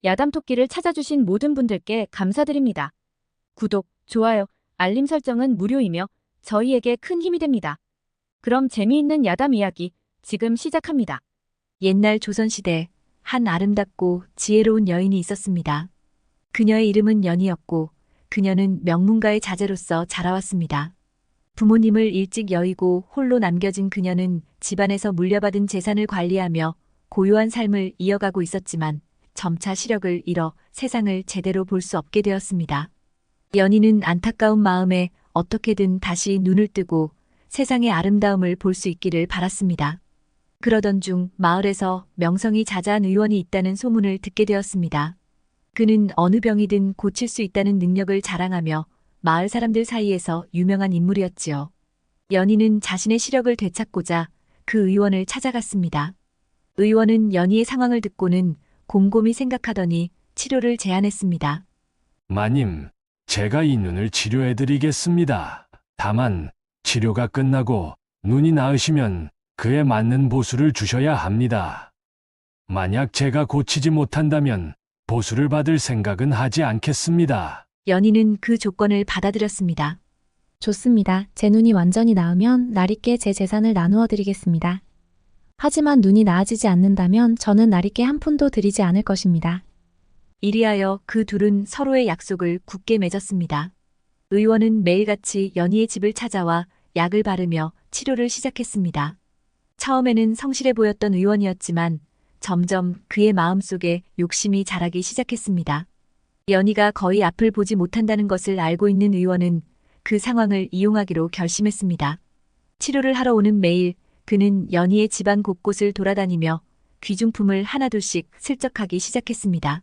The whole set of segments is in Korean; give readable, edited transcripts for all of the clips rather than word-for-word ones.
야담토끼를 찾아주신 모든 분들께 감사드립니다. 구독, 좋아요, 알림 설정은 무료이며 저희에게 큰 힘이 됩니다. 그럼 재미있는 야담 이야기 지금 시작합니다. 옛날 조선시대 한 아름답고 지혜로운 여인이 있었습니다. 그녀의 이름은 연희였고 그녀는 명문가의 자제로서 자라왔습니다. 부모님을 일찍 여의고 홀로 남겨진 그녀는 집안에서 물려받은 재산을 관리하며 고요한 삶을 이어가고 있었지만 점차 시력을 잃어 세상을 제대로 볼 수 없게 되었습니다. 연희는 안타까운 마음에 어떻게든 다시 눈을 뜨고 세상의 아름다움을 볼 수 있기를 바랐습니다. 그러던 중 마을에서 명성이 자자한 의원이 있다는 소문을 듣게 되었습니다. 그는 어느 병이든 고칠 수 있다는 능력을 자랑하며 마을 사람들 사이에서 유명한 인물이었지요. 연희는 자신의 시력을 되찾고자 그 의원을 찾아갔습니다. 의원은 연희의 상황을 듣고는 곰곰이 생각하더니 치료를 제안했습니다. 마님, 제가 이 눈을 치료해드리겠습니다. 다만 치료가 끝나고 눈이 나으시면 그에 맞는 보수를 주셔야 합니다. 만약 제가 고치지 못한다면 보수를 받을 생각은 하지 않겠습니다. 연희는 그 조건을 받아들였습니다. 좋습니다. 제 눈이 완전히 나으면 날있게 제 재산을 나누어 드리겠습니다. 하지만 눈이 나아지지 않는다면 저는 날있게 한 푼도 드리지 않을 것입니다. 이리하여 그 둘은 서로의 약속을 굳게 맺었습니다. 의원은 매일같이 연희의 집을 찾아와 약을 바르며 치료를 시작했습니다. 처음에는 성실해 보였던 의원이었지만 점점 그의 마음속에 욕심이 자라기 시작했습니다. 연희가 거의 앞을 보지 못한다는 것을 알고 있는 의원은 그 상황을 이용하기로 결심했습니다. 치료를 하러 오는 매일 그는 연희의 집안 곳곳을 돌아다니며 귀중품을 하나둘씩 슬쩍하기 시작했습니다.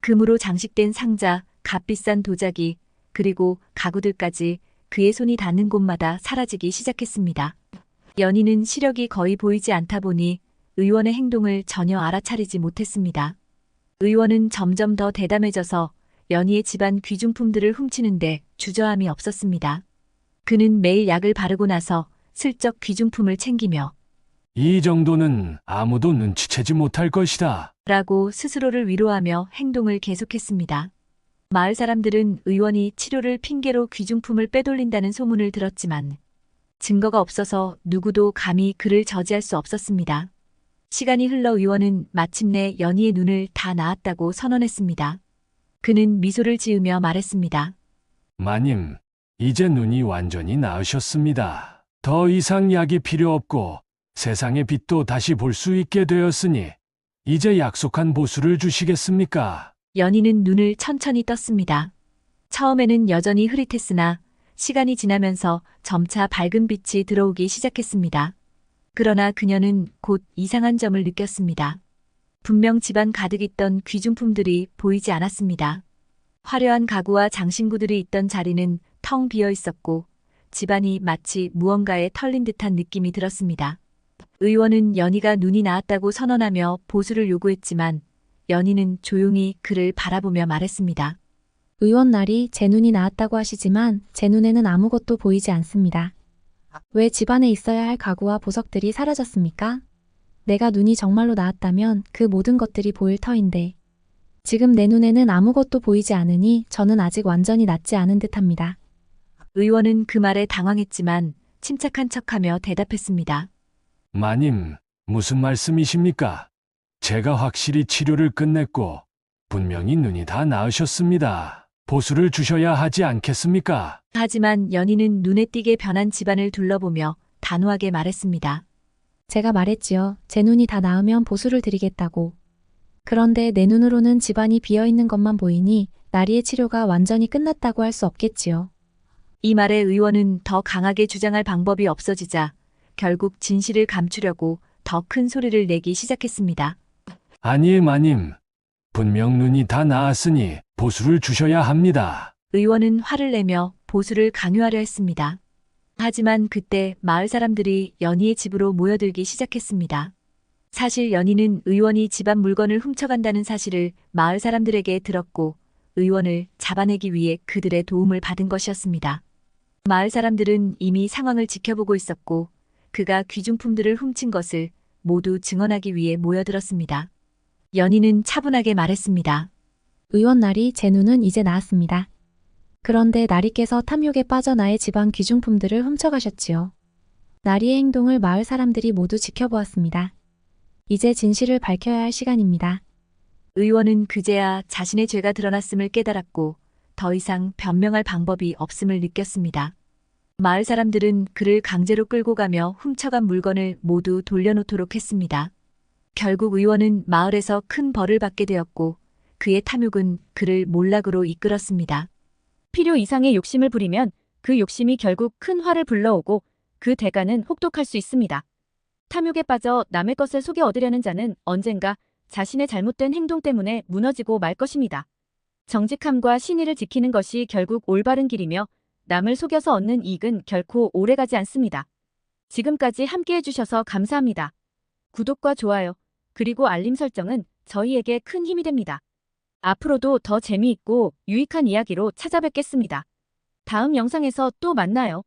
금으로 장식된 상자, 값비싼 도자기, 그리고 가구들까지 그의 손이 닿는 곳마다 사라지기 시작했습니다. 연희는 시력이 거의 보이지 않다 보니 의원의 행동을 전혀 알아차리지 못했습니다. 의원은 점점 더 대담해져서 연희의 집안 귀중품들을 훔치는데 주저함이 없었습니다. 그는 매일 약을 바르고 나서 슬쩍 귀중품을 챙기며 이 정도는 아무도 눈치채지 못할 것이다. 라고 스스로를 위로하며 행동을 계속했습니다. 마을 사람들은 의원이 치료를 핑계로 귀중품을 빼돌린다는 소문을 들었지만 증거가 없어서 누구도 감히 그를 저지할 수 없었습니다. 시간이 흘러 의원은 마침내 연희의 눈을 다 나았다고 선언했습니다. 그는 미소를 지으며 말했습니다. 마님, 이제 눈이 완전히 나으셨습니다. 더 이상 약이 필요 없고 세상의 빛도 다시 볼 수 있게 되었으니 이제 약속한 보수를 주시겠습니까? 연희는 눈을 천천히 떴습니다. 처음에는 여전히 흐릿했으나 시간이 지나면서 점차 밝은 빛이 들어오기 시작했습니다. 그러나 그녀는 곧 이상한 점을 느꼈습니다. 분명 집안 가득 있던 귀중품들이 보이지 않았습니다. 화려한 가구와 장신구들이 있던 자리는 텅 비어 있었고 집안이 마치 무언가에 털린 듯한 느낌이 들었습니다. 의원은 연희가 눈이 나았다고 선언하며 보수를 요구했지만 연희는 조용히 그를 바라보며 말했습니다. 의원 날이 제 눈이 나았다고 하시지만 제 눈에는 아무것도 보이지 않습니다. 왜 집안에 있어야 할 가구와 보석들이 사라졌습니까? 내가 눈이 정말로 나았다면 그 모든 것들이 보일 터인데 지금 내 눈에는 아무것도 보이지 않으니 저는 아직 완전히 낫지 않은 듯합니다. 의원은 그 말에 당황했지만 침착한 척하며 대답했습니다. 마님, 무슨 말씀이십니까? 제가 확실히 치료를 끝냈고 분명히 눈이 다 나으셨습니다. 보수를 주셔야 하지 않겠습니까? 하지만 연희는 눈에 띄게 변한 집안을 둘러보며 단호하게 말했습니다. 제가 말했지요. 제 눈이 다 나으면 보수를 드리겠다고. 그런데 내 눈으로는 집안이 비어있는 것만 보이니 나리의 치료가 완전히 끝났다고 할 수 없겠지요. 이 말에 의원은 더 강하게 주장할 방법이 없어지자 결국 진실을 감추려고 더 큰 소리를 내기 시작했습니다. 아니, 마님. 분명 눈이 다 나았으니 보수를 주셔야 합니다. 의원은 화를 내며 보수를 강요하려 했습니다. 하지만 그때 마을 사람들이 연희의 집으로 모여들기 시작했습니다. 사실 연희는 의원이 집안 물건을 훔쳐간다는 사실을 마을 사람들에게 들었고 의원을 잡아내기 위해 그들의 도움을 받은 것이었습니다. 마을 사람들은 이미 상황을 지켜보고 있었고 그가 귀중품들을 훔친 것을 모두 증언하기 위해 모여들었습니다. 연희는 차분하게 말했습니다. 의원 나리 제 눈은 이제 나았습니다. 그런데 나리께서 탐욕에 빠져 나의 집안 귀중품들을 훔쳐가셨지요. 나리의 행동을 마을 사람들이 모두 지켜보았습니다. 이제 진실을 밝혀야 할 시간입니다. 의원은 그제야 자신의 죄가 드러났음을 깨달았고 더 이상 변명할 방법이 없음을 느꼈습니다. 마을 사람들은 그를 강제로 끌고 가며 훔쳐간 물건을 모두 돌려놓도록 했습니다. 결국 의원은 마을에서 큰 벌을 받게 되었고 그의 탐욕은 그를 몰락으로 이끌었습니다. 필요 이상의 욕심을 부리면 그 욕심이 결국 큰 화를 불러오고 그 대가는 혹독할 수 있습니다. 탐욕에 빠져 남의 것을 속여 얻으려는 자는 언젠가 자신의 잘못된 행동 때문에 무너지고 말 것입니다. 정직함과 신의를 지키는 것이 결국 올바른 길이며 남을 속여서 얻는 이익은 결코 오래가지 않습니다. 지금까지 함께해 주셔서 감사합니다. 구독과 좋아요, 그리고 알림 설정은 저희에게 큰 힘이 됩니다. 앞으로도 더 재미있고 유익한 이야기로 찾아뵙겠습니다. 다음 영상에서 또 만나요.